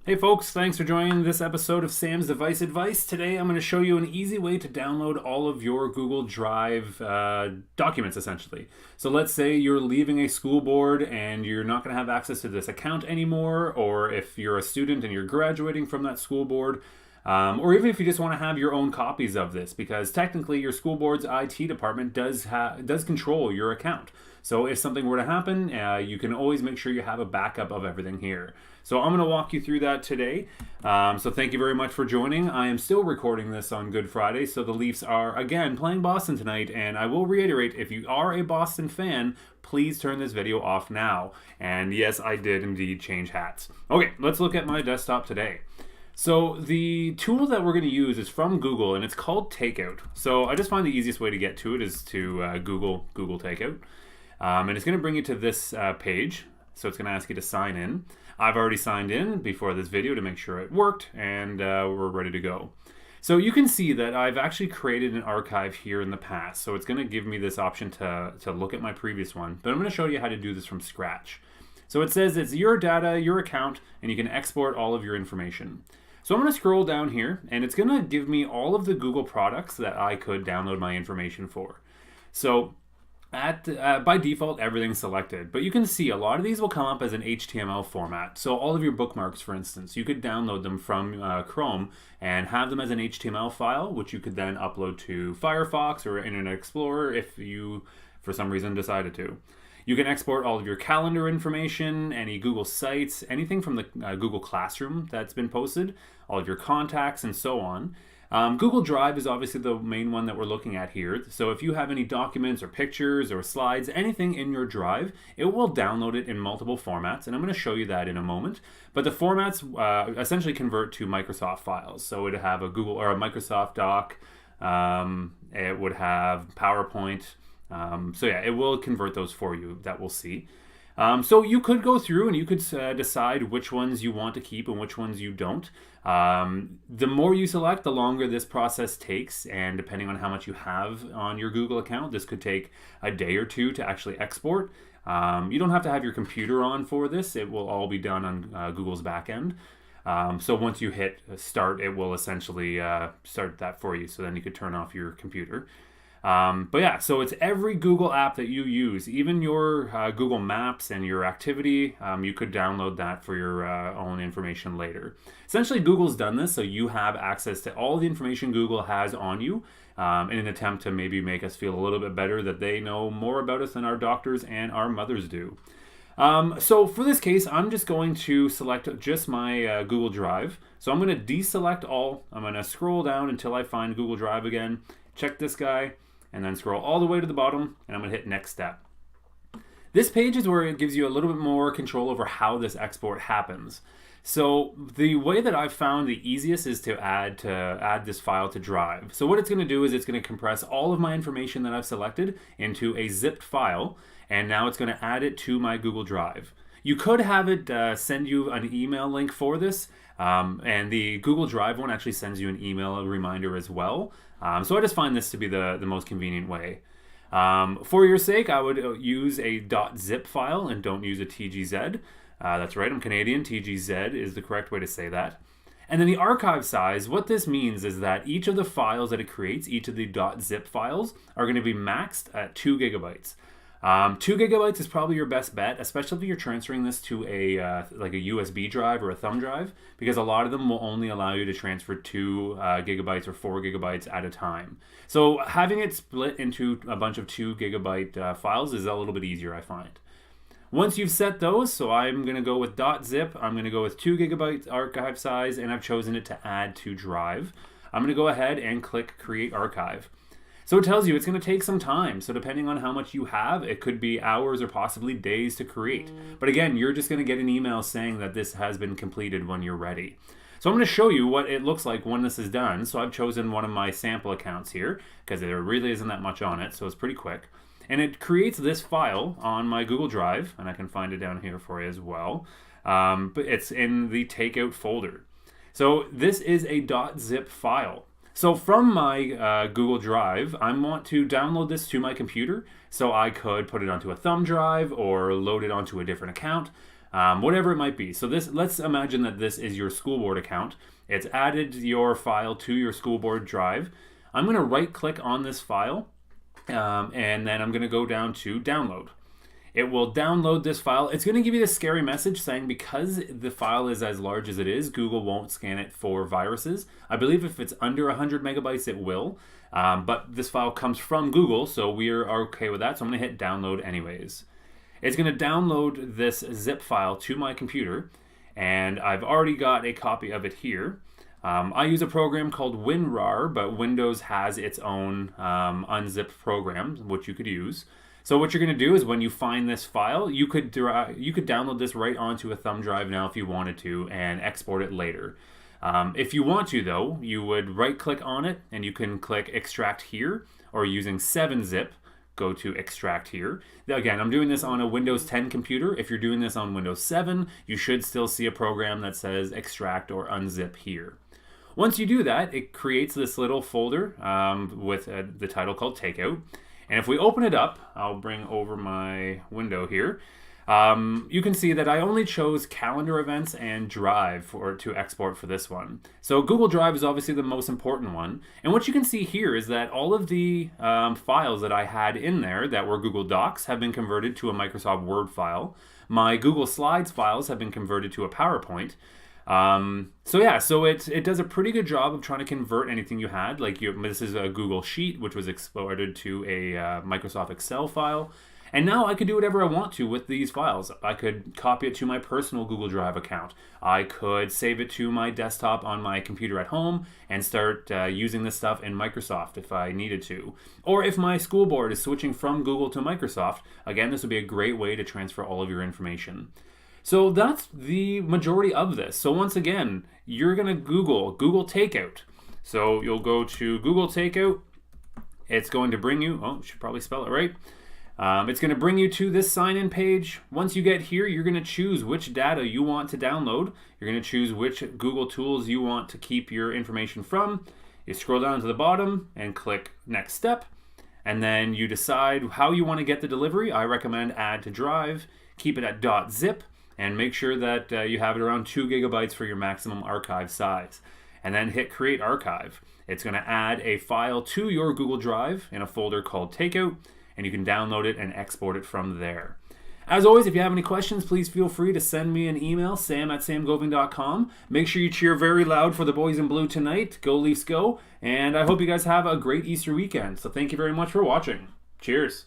Hey folks, thanks for joining this episode of Sam's Device Advice. Today I'm going to show you an easy way to download all of your Google Drive documents essentially. So let's say you're leaving a school board and you're not going to have access to this account anymore, or if you're a student and you're graduating from that school board, or even if you just want to have your own copies of this, because technically your school board's IT department does control your account. So if something were to happen, you can always make sure you have a backup of everything here. So I'm going to walk you through that today. So thank you very much for joining. I am still recording this on Good Friday, so the Leafs are again playing Boston tonight, and I will reiterate, if you are a Boston fan, please turn this video off now. And yes, I did indeed change hats. Okay, let's look at my desktop today. So the tool that we're going to use is from Google, and it's called Takeout. So I just find the easiest way to get to it is to Google Takeout. And it's going to bring you to this page. So it's going to ask you to sign in. I've already signed in before this video to make sure it worked, and we're ready to go. So you can see that I've actually created an archive here in the past. So it's going to give me this option to look at my previous one. But I'm going to show you how to do this from scratch. So it says it's your data, your account, and you can export all of your information. So I'm going to scroll down here, and it's going to give me all of the Google products that I could download my information for. So by default, everything's selected, but you can see a lot of these will come up as an HTML format. So all of your bookmarks, for instance, you could download them from Chrome and have them as an HTML file, which you could then upload to Firefox or Internet Explorer if you, for some reason, decided to. You can export all of your calendar information, any Google Sites, anything from the Google Classroom that's been posted, all of your contacts, and so on. Google Drive is obviously the main one that we're looking at here. So if you have any documents or pictures or slides, anything in your Drive, it will download it in multiple formats, and I'm going to show you that in a moment. But the formats essentially convert to Microsoft files. So it would have a Google or a Microsoft Doc. It would have PowerPoint. So yeah, it will convert those for you, that we'll see. So you could go through and you could decide which ones you want to keep and which ones you don't. The more you select, the longer this process takes, and depending on how much you have on your Google account, this could take a day or two to actually export. You don't have to have your computer on for this. It will all be done on Google's backend. So once you hit start, it will essentially start that for you, so then you could turn off your computer. But yeah, so it's every Google app that you use, even your Google Maps and your activity, you could download that for your own information later. Essentially, Google's done this so you have access to all the information Google has on you in an attempt to maybe make us feel a little bit better that they know more about us than our doctors and our mothers do. So for this case, I'm just going to select just my Google Drive. So I'm going to deselect all. I'm going to scroll down until I find Google Drive again, check this guy, and then scroll all the way to the bottom, and I'm going to hit next step. This page is where it gives you a little bit more control over how this export happens. So the way that I've found the easiest is to add this file to Drive. So what it's going to do is it's going to compress all of my information that I've selected into a zipped file, and now it's going to add it to my Google Drive. You could have it send you an email link for this, and the Google Drive one actually sends you an email reminder as well. So I just find this to be the most convenient way. For your sake, I would use a .zip file and don't use a TGZ. That's right, I'm Canadian. TGZ is the correct way to say that. And then the archive size, what this means is that each of the files that it creates, each of the .zip files, are going to be maxed at 2 gigabytes. 2 gigabytes is probably your best bet, especially if you're transferring this to like a USB drive or a thumb drive, because a lot of them will only allow you to transfer 2 gigabytes or 4 gigabytes at a time. So having it split into a bunch of 2 gigabyte files is a little bit easier, I find. Once you've set those, so I'm going to go with .zip, I'm going to go with 2 gigabyte archive size, and I've chosen it to add to Drive. I'm going to go ahead and click Create Archive. So it tells you it's going to take some time. So depending on how much you have, it could be hours or possibly days to create. But again, you're just going to get an email saying that this has been completed when you're ready. So I'm going to show you what it looks like when this is done. So I've chosen one of my sample accounts here because there really isn't that much on it, so it's pretty quick. And it creates this file on my Google Drive, and I can find it down here for you as well. But it's in the Takeout folder. So this is a .zip file. So from my Google Drive, I want to download this to my computer. So I could put it onto a thumb drive or load it onto a different account. whatever it might be. So let's imagine that this is your school board account. It's added your file to your school board drive. I'm going to right click on this file, and then I'm going to go down to download. It will download this file. It's going to give you this scary message saying because the file is as large as it is, Google won't scan it for viruses. I believe if it's under 100 megabytes, it will. But this file comes from Google, so we're okay with that. So I'm going to hit download anyways. It's going to download this zip file to my computer, and I've already got a copy of it here. I use a program called WinRAR, but Windows has its own unzip program, which you could use. So what you're going to do is when you find this file, you could download this right onto a thumb drive now if you wanted to and export it later. If you want to, though, you would right-click on it and you can click Extract Here, or using 7-zip, go to Extract Here. Again, I'm doing this on a Windows 10 computer. If you're doing this on Windows 7, you should still see a program that says Extract or Unzip Here. Once you do that, it creates this little folder with the title called Takeout. And if we open it up, I'll bring over my window here. You can see that I only chose calendar events and Drive to export for this one. So Google Drive is obviously the most important one. And what you can see here is that all of the files that I had in there that were Google Docs have been converted to a Microsoft Word file. My Google Slides files have been converted to a PowerPoint. So it does a pretty good job of trying to convert anything you had. Like this is a Google Sheet, which was exported to a Microsoft Excel file. And now I could do whatever I want to with these files. I could copy it to my personal Google Drive account. I could save it to my desktop on my computer at home and start using this stuff in Microsoft if I needed to. Or if my school board is switching from Google to Microsoft, again, this would be a great way to transfer all of your information. So that's the majority of this. So once again, you're going to Google Takeout. So you'll go to Google Takeout. It's going to bring you, I should probably spell it right. It's going to bring you to this sign-in page. Once you get here, you're going to choose which data you want to download. You're going to choose which Google tools you want to keep your information from. You scroll down to the bottom and click Next Step. And then you decide how you want to get the delivery. I recommend Add to Drive. Keep it at .zip. And make sure that you have it around 2 gigabytes for your maximum archive size. And then hit Create Archive. It's going to add a file to your Google Drive in a folder called Takeout, and you can download it and export it from there. As always, if you have any questions, please feel free to send me an email, sam@samgoving.com. Make sure you cheer very loud for the boys in blue tonight. Go Leafs go. And I hope you guys have a great Easter weekend. So thank you very much for watching. Cheers.